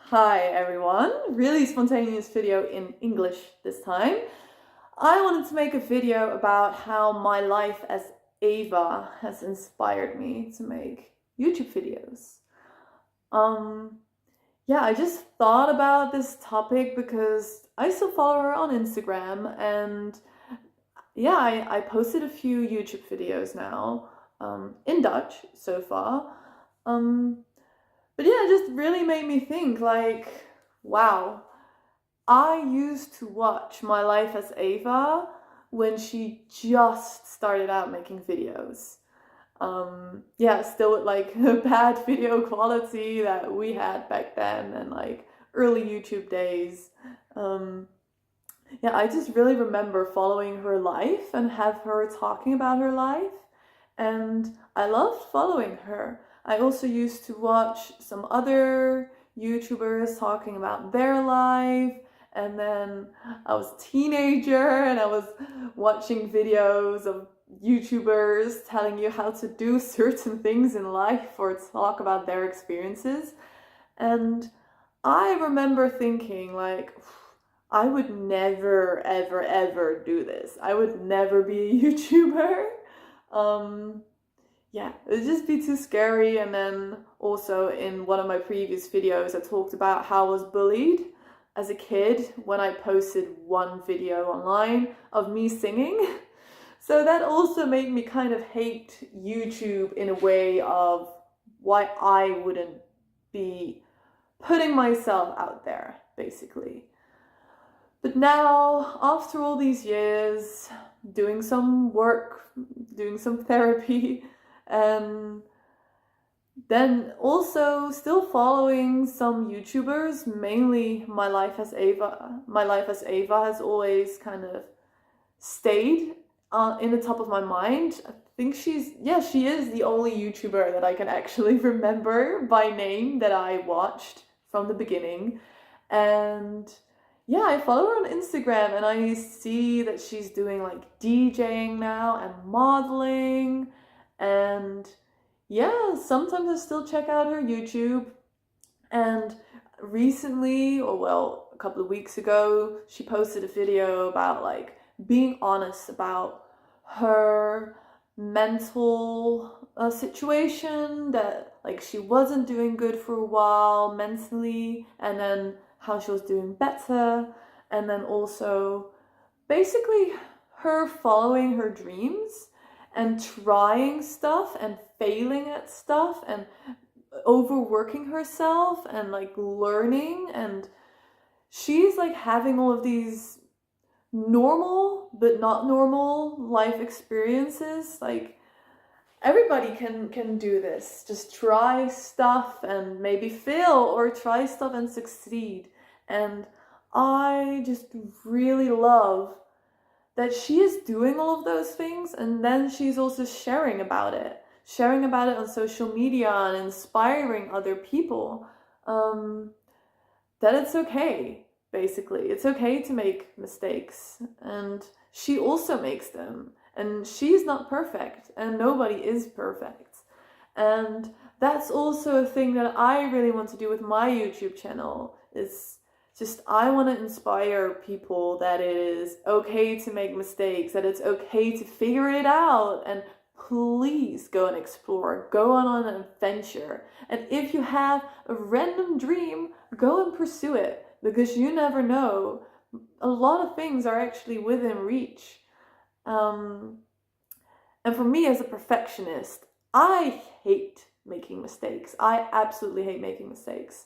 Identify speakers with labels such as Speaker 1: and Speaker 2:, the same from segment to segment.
Speaker 1: Hi everyone, really spontaneous video in English this time. I wanted to make a video about how my life as Eva has inspired me to make YouTube videos. Yeah, I just thought about this topic because I still follow her on Instagram, and yeah, I posted a few YouTube videos now, in Dutch so far. But yeah, it just really made me think, like, wow, I used to watch My Life as Eva when she just started out making videos. Yeah, still with like bad video quality that we had back then and like early YouTube days. Um, yeah, I just really remember following her life and have her talking about her life. And I loved following her. I also used to watch some other YouTubers talking about their life. And then I was a teenager and I was watching videos of YouTubers telling you how to do certain things in life or talk about their experiences. And I remember thinking, like, I would never, ever, ever do this. I would never be a YouTuber. Yeah, it would just be too scary. And then also in one of my previous videos, I talked about how I was bullied as a kid when I posted one video online of me singing. So that also made me kind of hate YouTube in a way of why I wouldn't be putting myself out there, basically. But now, after all these years, doing some work, doing some therapy, and then also still following some YouTubers, mainly My Life as Eva. My Life as Eva has always kind of stayed in the top of my mind. I think she is the only YouTuber that I can actually remember by name that I watched from the beginning. And yeah, I follow her on Instagram and I see that she's doing like DJing now and modeling. And yeah, sometimes I still check out her YouTube. And recently, or well, a couple of weeks ago, she posted a video about like being honest about her mental situation, that like she wasn't doing good for a while mentally, and then how she was doing better, and then also basically her following her dreams and trying stuff and failing at stuff and overworking herself and like learning, and she's like having all of these normal but not normal life experiences. Like everybody can do this, just try stuff and maybe fail, or try stuff and succeed. And I just really love that she is doing all of those things, and then she's also sharing about it on social media and inspiring other people, that it's okay. Basically, it's okay to make mistakes, and she also makes them, and she's not perfect, and nobody is perfect. And that's also a thing that I really want to do with my YouTube channel, is just I want to inspire people that it is okay to make mistakes, that it's okay to figure it out, and please go and explore, go on an adventure. And if you have a random dream, go and pursue it, because you never know. A lot of things are actually within reach. And for me as a perfectionist, I hate making mistakes. I absolutely hate making mistakes.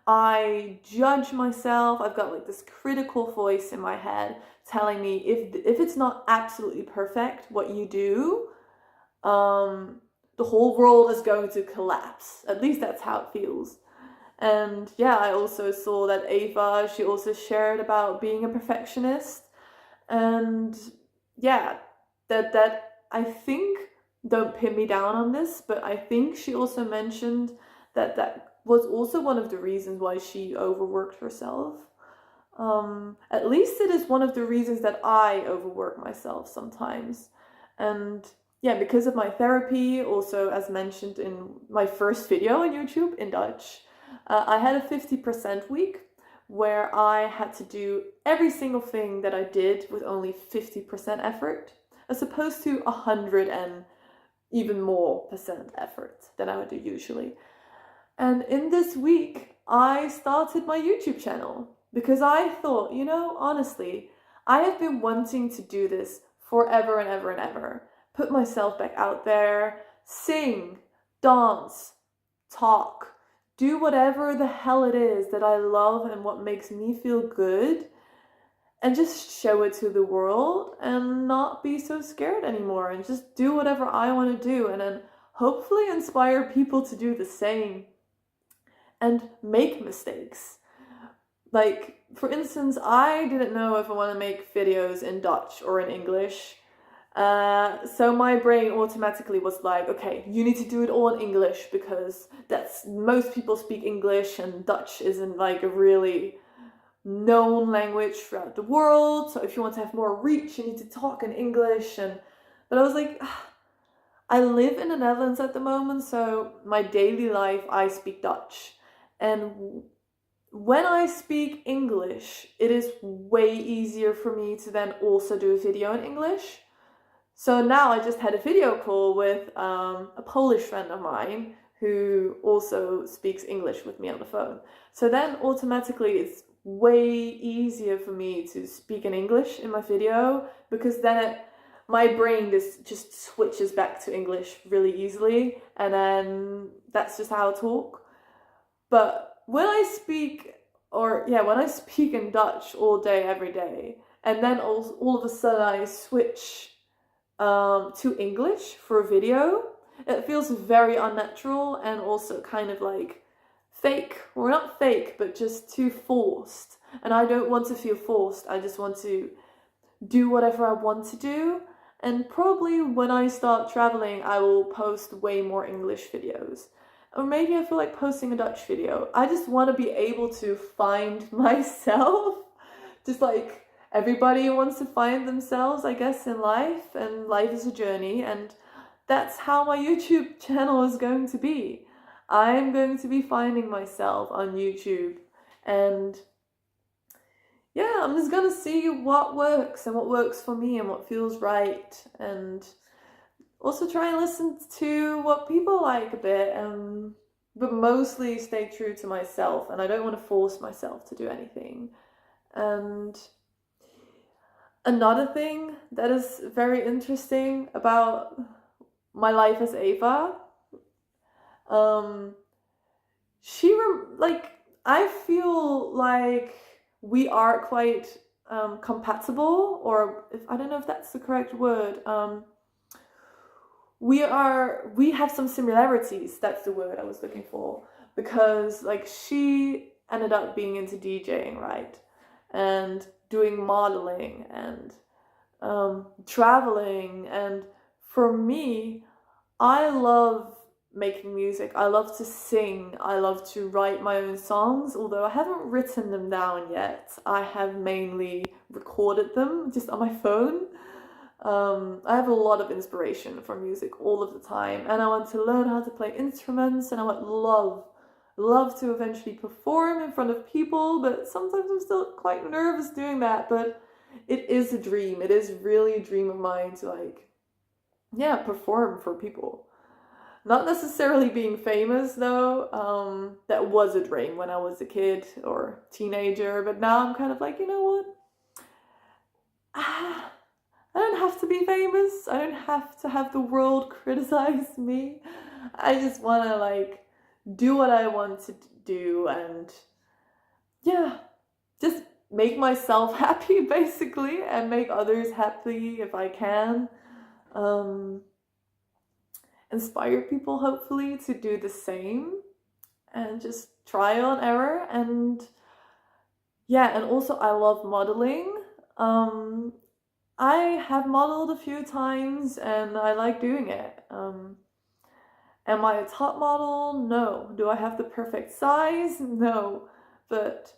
Speaker 1: I judge myself. I've got like this critical voice in my head telling me if it's not absolutely perfect what you do, the whole world is going to collapse. At least that's how it feels. And yeah, I also saw that Eva, she also shared about being a perfectionist. And yeah, that I think, don't pin me down on this, but I think she also mentioned that was also one of the reasons why she overworked herself. At least it is one of the reasons that I overwork myself sometimes. And yeah, because of my therapy, also as mentioned in my first video on YouTube in Dutch, I had a 50% week where I had to do every single thing that I did with only 50% effort, as opposed to 100 and even more percent effort than I would do usually. And in this week, I started my YouTube channel because I thought, you know, honestly, I have been wanting to do this forever and ever and ever. Put myself back out there, sing, dance, talk, do whatever the hell it is that I love and what makes me feel good, and just show it to the world and not be so scared anymore, and just do whatever I want to do, and then hopefully inspire people to do the same and make mistakes. Like, for instance, I didn't know if I want to make videos in Dutch or in English. So my brain automatically was like, okay, you need to do it all in English because most people speak English, and Dutch isn't like a really known language throughout the world. So if you want to have more reach, you need to talk in English. But I was like, I live in the Netherlands at the moment, so my daily life I speak Dutch. And when I speak English, it is way easier for me to then also do a video in English. So now I just had a video call with a Polish friend of mine who also speaks English with me on the phone. So then automatically it's way easier for me to speak in English in my video, because then my brain just switches back to English really easily, and then that's just how I talk. But when I speak in Dutch all day, every day, and then all of a sudden I switch to English for a video, it feels very unnatural and also kind of like fake, or not fake, but just too forced. And I don't want to feel forced. I just want to do whatever I want to do. And probably when I start traveling, I will post way more English videos. Or maybe I feel like posting a Dutch video. I just want to be able to find myself, just like everybody wants to find themselves, I guess, in life, and life is a journey, and that's how my YouTube channel is going to be. I'm going to be finding myself on YouTube, and yeah, I'm just gonna see what works and what works for me and what feels right, and also try and listen to what people like a bit, but mostly stay true to myself, and I don't want to force myself to do anything. And another thing that is very interesting about my life as Eva, I feel like we are quite compatible, or I don't know if that's the correct word. We have some similarities, that's the word I was looking for, because like she ended up being into DJing, right? And doing modeling and traveling. And for me, I love making music. I love to sing. I love to write my own songs, although I haven't written them down yet. I have mainly recorded them just on my phone. I have a lot of inspiration from music all of the time, and I want to learn how to play instruments, and I would love to eventually perform in front of people, but sometimes I'm still quite nervous doing that. But it is a dream. It is really a dream of mine to perform for people. Not necessarily being famous though. That was a dream when I was a kid or teenager, but now I'm kind of like, you know what? I don't have to be famous. I don't have to have the world criticize me. I just want to do what I want to do, and just make myself happy basically, and make others happy if I can. Inspire people hopefully to do the same, and just trial and error. And also I love modeling. I have modeled a few times and I like doing it. Am I a top model? No. Do I have the perfect size? No. But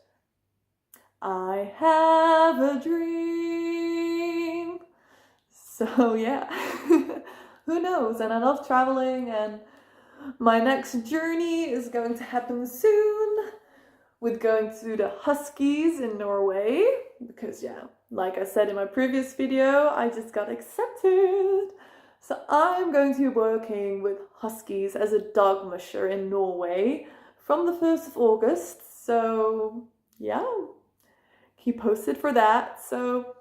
Speaker 1: I have a dream. So yeah, who knows? And I love traveling, and my next journey is going to happen soon with going to the Huskies in Norway, because yeah, like I said in my previous video, I just got accepted. So I'm going to be working with Huskies as a dog musher in Norway from the 1st of August. So yeah, keep posted for that. So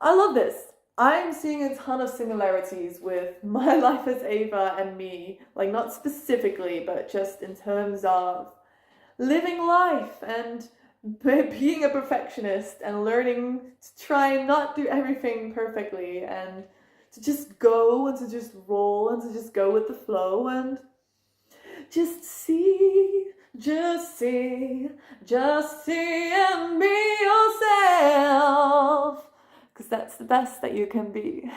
Speaker 1: I love this. I'm seeing a ton of similarities with My Life as Eva and me, like not specifically, but just in terms of living life and being a perfectionist and learning to try and not do everything perfectly and to just go and to just roll and to just go with the flow and just see and be yourself. Because that's the best that you can be.